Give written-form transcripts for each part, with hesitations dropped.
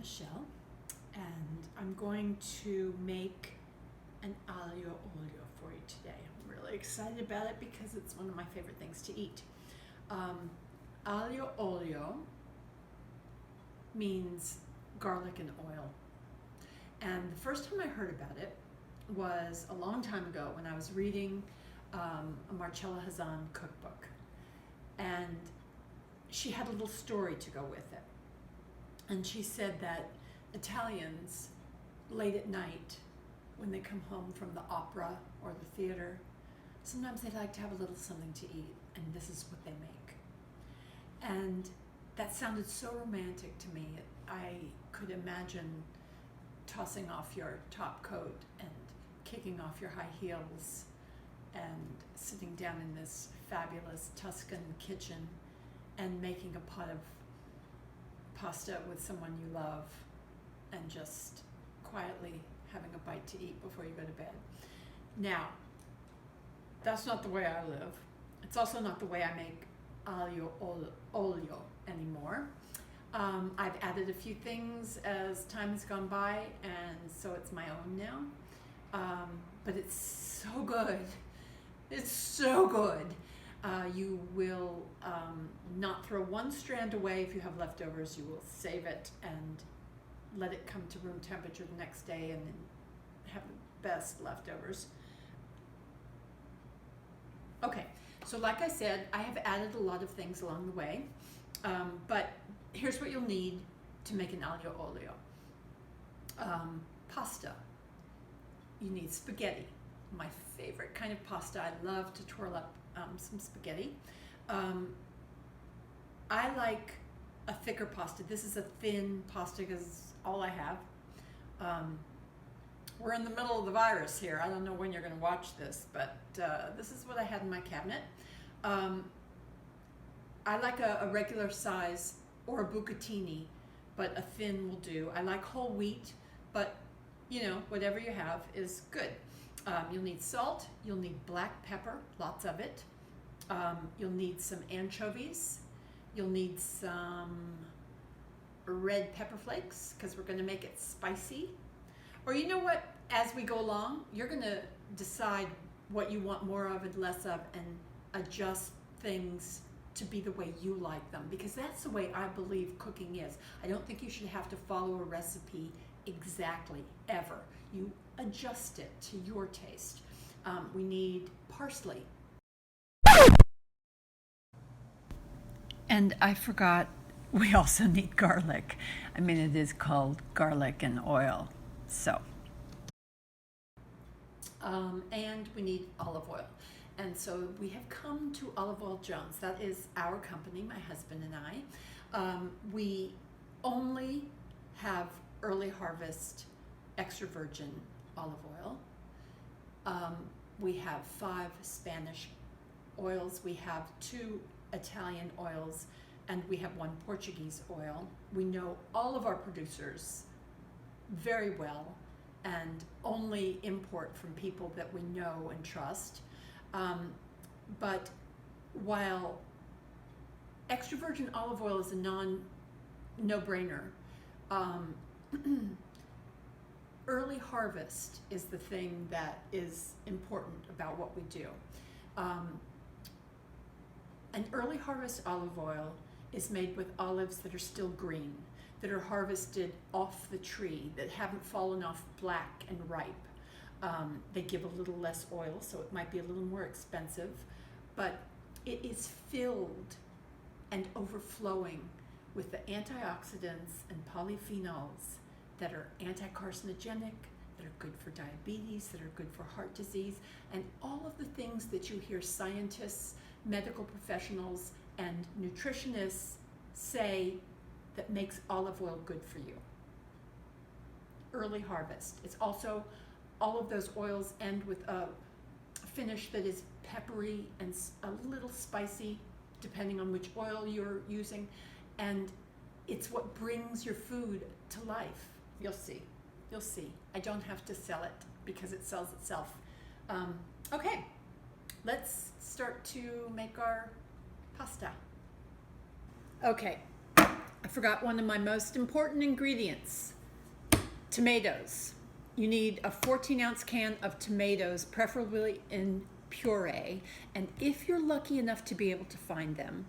Michelle, and I'm going to make an aglio olio for you today. I'm really excited about it because it's one of my favorite things to eat. Aglio olio means garlic and oil. And the first time I heard about it was a long time ago when I was reading a Marcella Hazan cookbook. And she had a little story to go with it. And she said that Italians, late at night, when they come home from the opera or the theater, sometimes they like to have a little something to eat, and this is what they make. And that sounded so romantic to me. I could imagine tossing off your top coat and kicking off your high heels and sitting down in this fabulous Tuscan kitchen and making a pot of pasta with someone you love and just quietly having a bite to eat before you go to bed. Now, that's not the way I live. It's also not the way I make aglio olio anymore. I've added a few things as time has gone by, and so it's my own now. But it's so good. It's so good. You will not throw one strand away if you have leftovers. You will save it and let it come to room temperature the next day and then have the best leftovers. Okay, so like I said, I have added a lot of things along the way, but here's what you'll need to make an aglio olio. Pasta. You need spaghetti, my favorite kind of pasta. I love to twirl up some spaghetti. I like a thicker pasta. This is a thin pasta because all I have. We're in the middle of the virus here. I don't know when you're going to watch this, but this is what I had in my cabinet. I like a regular size or a bucatini, but a thin will do. I like whole wheat, but you know, whatever you have is good. You'll need salt, you'll need black pepper, lots of it. You'll need some anchovies. You'll need some red pepper flakes because we're going to make it spicy. Or you know what, as we go along, you're going to decide what you want more of and less of and adjust things to be the way you like them, because that's the way I believe cooking is. I don't think you should have to follow a recipe exactly, ever. You adjust it to your taste. We need parsley. And I forgot, we also need garlic. I mean, it is called garlic and oil, so. And we need olive oil. And so we have come to Olive Oil Jones. That is our company, my husband and I. We only have early harvest extra virgin olive oil. We have 5 Spanish oils. We have 2 Italian oils, and we have 1 Portuguese oil. We know all of our producers very well and only import from people that we know and trust. But while extra virgin olive oil is a no-brainer, early harvest is the thing that is important about what we do. An early harvest olive oil is made with olives that are still green, that are harvested off the tree, that haven't fallen off black and ripe. They give a little less oil, so it might be a little more expensive, but it is filled and overflowing with the antioxidants and polyphenols that are anti-carcinogenic, that are good for diabetes, that are good for heart disease, and all of the things that you hear scientists, medical professionals, and nutritionists say that makes olive oil good for you. Early harvest. It's also, all of those oils end with a finish that is peppery and a little spicy, depending on which oil you're using, and it's what brings your food to life. You'll see. You'll see. I don't have to sell it because it sells itself. Okay, let's start to make our pasta. Okay, I forgot one of my most important ingredients, tomatoes. You need a 14-ounce can of tomatoes, preferably in puree. And if you're lucky enough to be able to find them,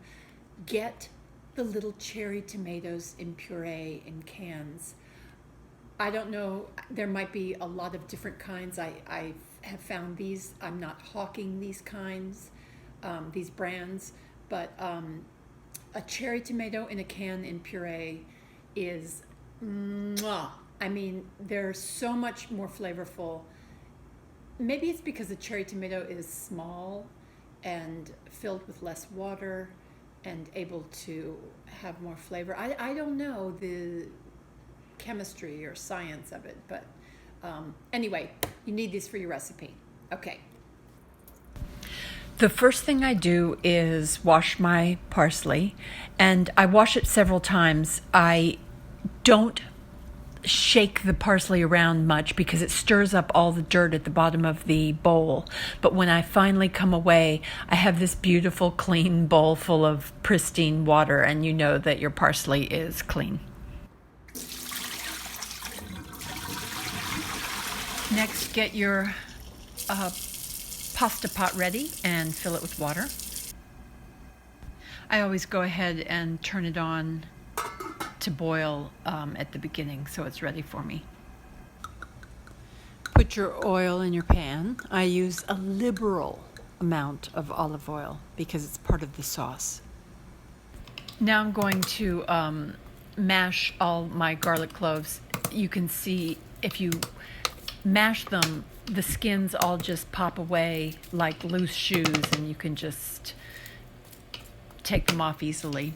get the little cherry tomatoes in puree in cans. I don't know, there might be a lot of different kinds. I have found these. I'm not hawking these kinds, these brands, but a cherry tomato in a can in puree is mwah. I mean, they're so much more flavorful. Maybe it's because the cherry tomato is small and filled with less water and able to have more flavor. I don't know the chemistry or science of it, but anyway, you need these for your recipe. Okay. The first thing I do is wash my parsley, and I wash it several times. I don't shake the parsley around much because it stirs up all the dirt at the bottom of the bowl. But when I finally come away, I have this beautiful clean bowl full of pristine water, and you know that your parsley is clean. Next, get your pasta pot ready and fill it with water. I always go ahead and turn it on to boil at the beginning so it's ready for me. Put your oil in your pan. I use a liberal amount of olive oil because it's part of the sauce. Now I'm going to mash all my garlic cloves. You can see if you mash them, the skins all just pop away like loose shoes, and you can just take them off easily.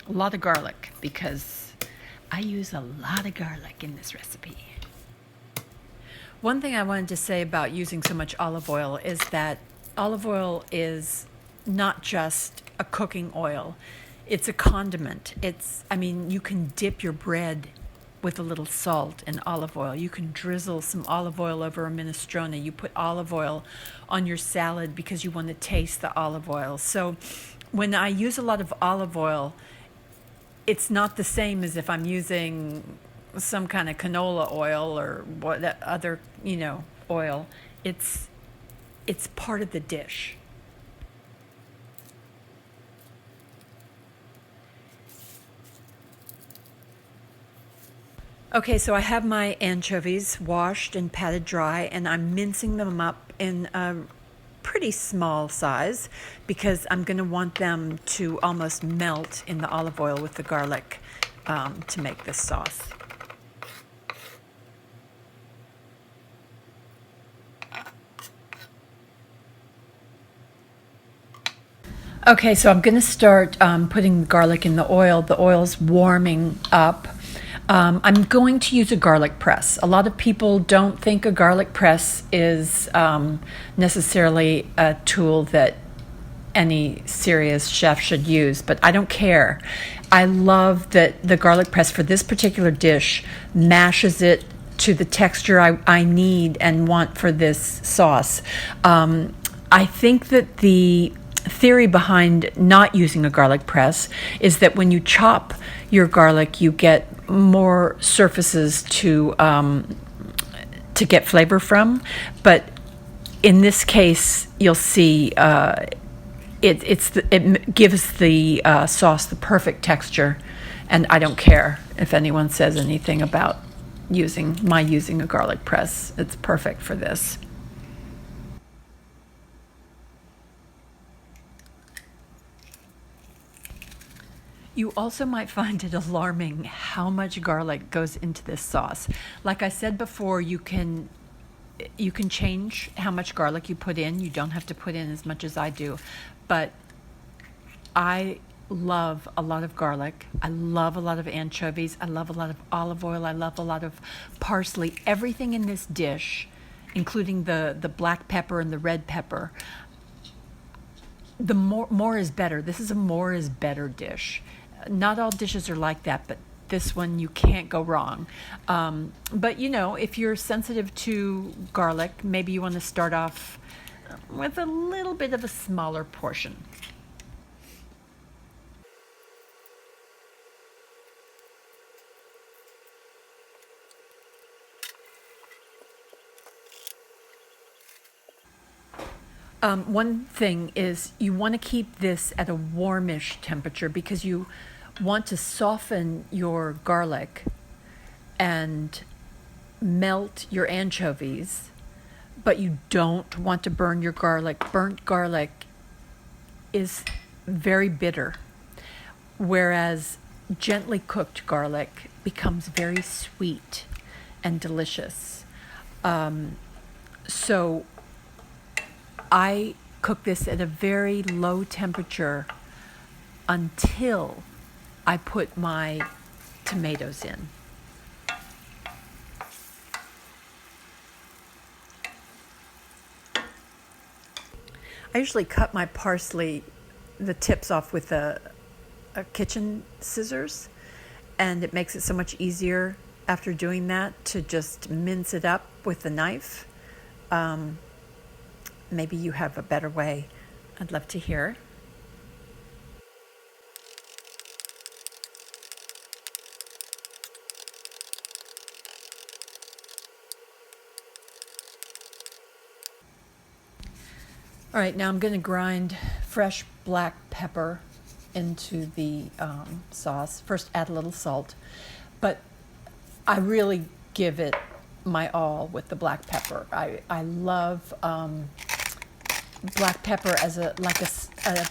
A lot of garlic because I use a lot of garlic in this recipe. One thing I wanted to say about using so much olive oil is that olive oil is not just a cooking oil. It's a condiment. You can dip your bread with a little salt and olive oil. You can drizzle some olive oil over a minestrone. You put olive oil on your salad because you want to taste the olive oil. So when I use a lot of olive oil, it's not the same as if I'm using some kind of canola oil or what other, oil. It's part of the dish. Okay, so I have my anchovies washed and patted dry, and I'm mincing them up in a pretty small size because I'm going to want them to almost melt in the olive oil with the garlic to make this sauce. Okay, so I'm going to start putting the garlic in the oil. The oil's warming up. I'm going to use a garlic press. A lot of people don't think a garlic press is necessarily a tool that any serious chef should use, but I don't care. I love that the garlic press for this particular dish mashes it to the texture I need and want for this sauce. I think that the theory behind not using a garlic press is that when you chop your garlic, you get more surfaces to get flavor from. But in this case, you'll see it gives the sauce the perfect texture, and I don't care if anyone says anything about using a garlic press. It's perfect for this. You also might find it alarming how much garlic goes into this sauce. Like I said before, you can change how much garlic you put in. You don't have to put in as much as I do. But I love a lot of garlic. I love a lot of anchovies. I love a lot of olive oil. I love a lot of parsley. Everything in this dish, including the black pepper and the red pepper, the more is better. This is a more is better dish. Not all dishes are like that, but this one you can't go wrong. But if you're sensitive to garlic, maybe you want to start off with a little bit of a smaller portion. One thing is you want to keep this at a warmish temperature because you want to soften your garlic and melt your anchovies, but you don't want to burn your garlic. Burnt garlic is very bitter, whereas gently cooked garlic becomes very sweet and delicious. So I cook this at a very low temperature until I put my tomatoes in. I usually cut my parsley, the tips off with a kitchen scissors, and it makes it so much easier after doing that to just mince it up with the knife. Maybe you have a better way. I'd love to hear. All right, now I'm going to grind fresh black pepper into the sauce. First, add a little salt, but I really give it my all with the black pepper. I love black pepper as a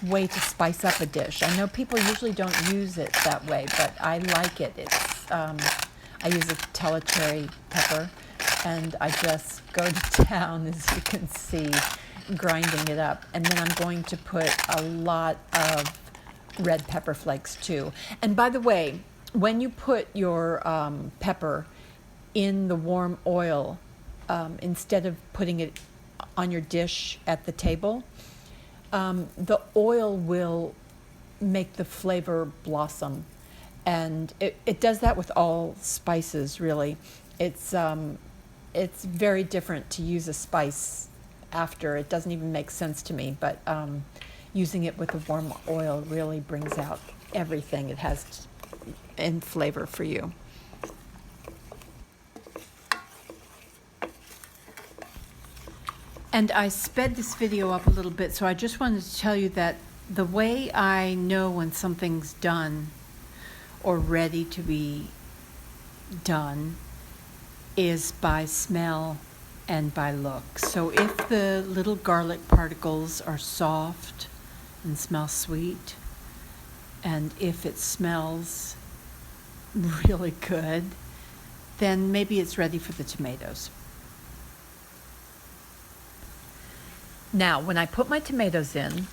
way to spice up a dish. I know people usually don't use it that way, but I like it. It's I use a Tella cherry pepper, and I just go to town, as you can see, grinding it up. And then I'm going to put a lot of red pepper flakes too. And by the way, when you put your pepper in the warm oil, instead of putting it on your dish at the table, the oil will make the flavor blossom. And it does that with all spices, really. It's very different to use a spice after. It doesn't even make sense to me, but using it with the warm oil really brings out everything it has in flavor for you. And I sped this video up a little bit, so I just wanted to tell you that the way I know when something's done or ready to be done is by smell and by look. So if the little garlic particles are soft and smell sweet, and if it smells really good, then maybe it's ready for the tomatoes. Now, when I put my tomatoes in,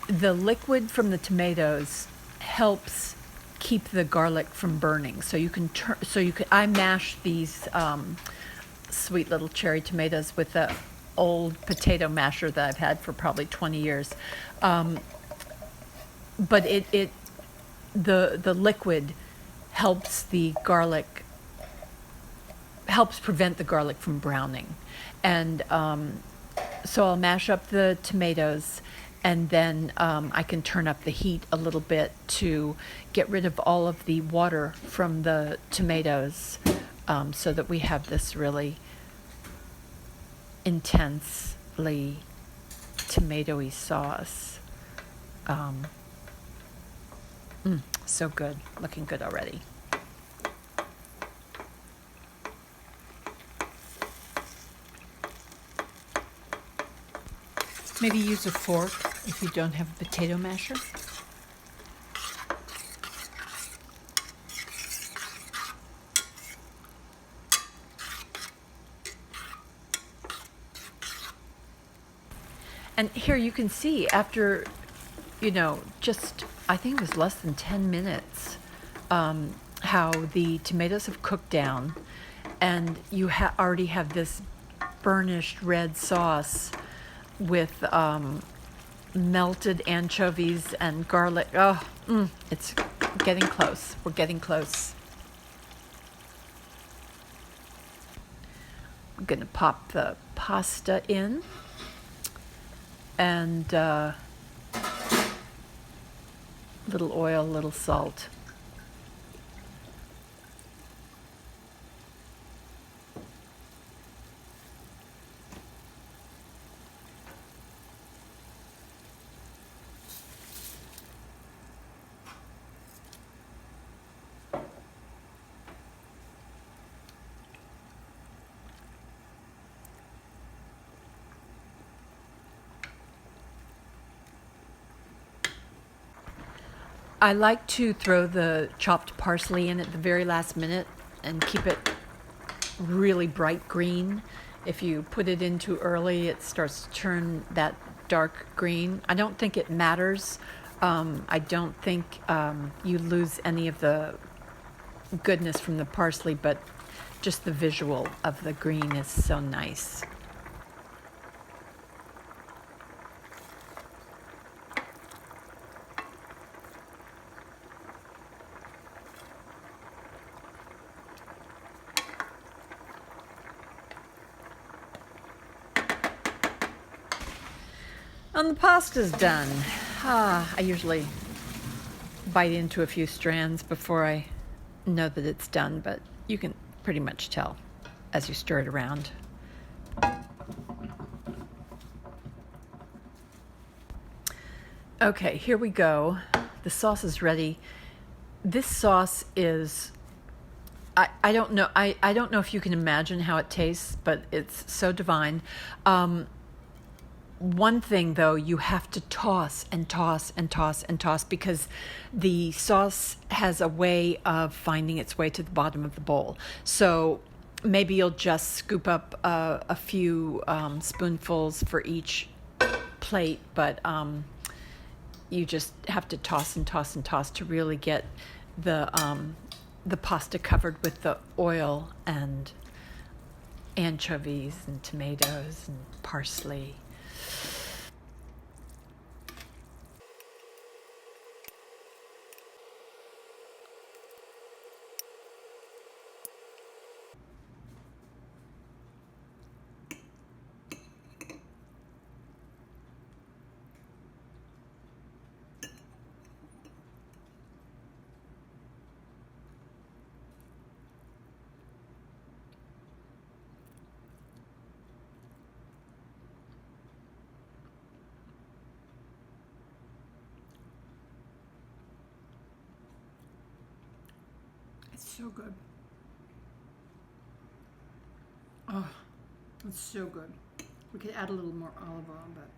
the liquid from the tomatoes helps keep the garlic from burning. So you can I mash these sweet little cherry tomatoes with the old potato masher that I've had for probably 20 years. But the liquid helps the garlic, helps prevent the garlic from browning. And so I'll mash up the tomatoes, and then I can turn up the heat a little bit to get rid of all of the water from the tomatoes, so that we have this really intensely tomatoey sauce. So good, looking good already. Maybe use a fork if you don't have a potato masher. And here you can see after, just, I think it was less than 10 minutes, how the tomatoes have cooked down, and you already have this burnished red sauce with melted anchovies and garlic. Oh, it's getting close. We're getting close. I'm going to pop the pasta in, and little oil, little salt. I like to throw the chopped parsley in at the very last minute and keep it really bright green. If you put it in too early, it starts to turn that dark green. I don't think it matters. I don't think you lose any of the goodness from the parsley, but just the visual of the green is so nice. And the pasta's done. I usually bite into a few strands before I know that it's done, but you can pretty much tell as you stir it around. Okay, here we go. The sauce is ready. This sauce is, I don't know. I don't know if you can imagine how it tastes, but it's so divine. One thing though, you have to toss and toss and toss and toss because the sauce has a way of finding its way to the bottom of the bowl. So maybe you'll just scoop up a few spoonfuls for each plate, but you just have to toss and toss and toss to really get the pasta covered with the oil and anchovies and tomatoes and parsley. It's so good. Oh, it's so good. We could add a little more olive oil, but